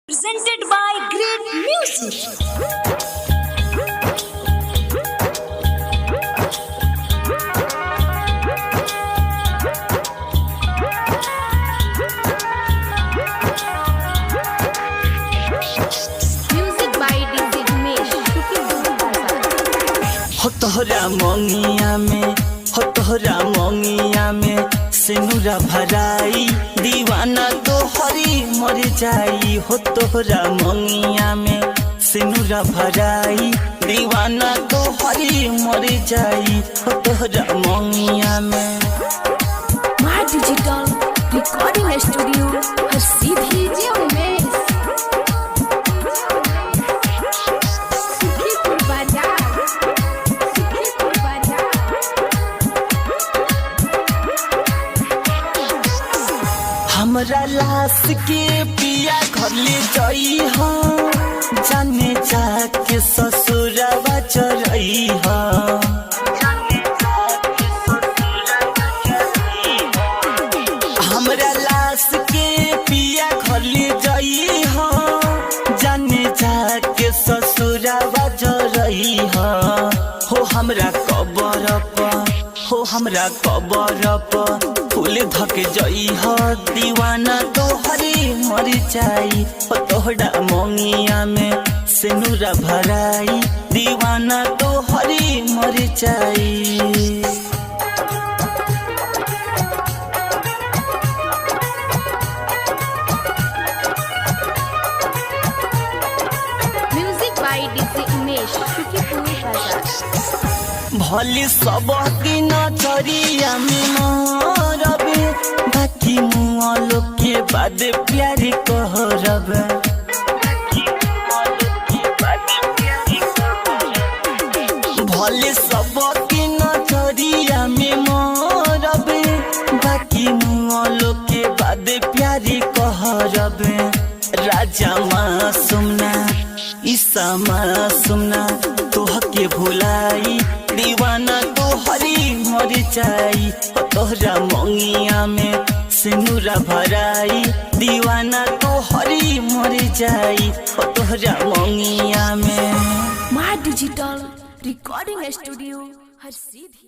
presented by Great Music. Music by DJ Dinesh. हो तोहरा मंगिया में सिनुरा भराई दीवाना तो हरी मर जाई। हो तोहरा मंगिया में सिनुरा भराई दीवाना तो हरी मर जाई। हो तोहरा मंगिया में My Digital Recording Studio हर सीधी में सुखीपुर बाजार हमरा लाश के पिया घर ले जाई हो जाने जाके ससुरवा चरई हो। हमरा लाश के पिया घर ले जाई हो जाने जाके ससुरवा चरई हो हमरा कबर पर फूल धक जई हो दीवाना तो हरी मर जाई। हो तोहरा मंगिया में सिनुरा भराई दीवाना तो हरी मर जाई। Music by DJ Dinesh Sukhipur बाजार भले सब दिन चरिया में मरबे बाकी मुआ लोग के बाद प्यार कहरबे। भले सब दिन चरिया में मरबे बाकी मुआ लोग के बाद प्यार कहरबे। राजा मासूमना ईसा मासूमना तोहके भुलाई दीवाना तो हरी मर जाई। हो तोहरा मंगिया में सिनुरा भराई दीवाना तो हरी मर जाई। हो तोहरा मंगिया में My Digital Recording Studio हर सीधी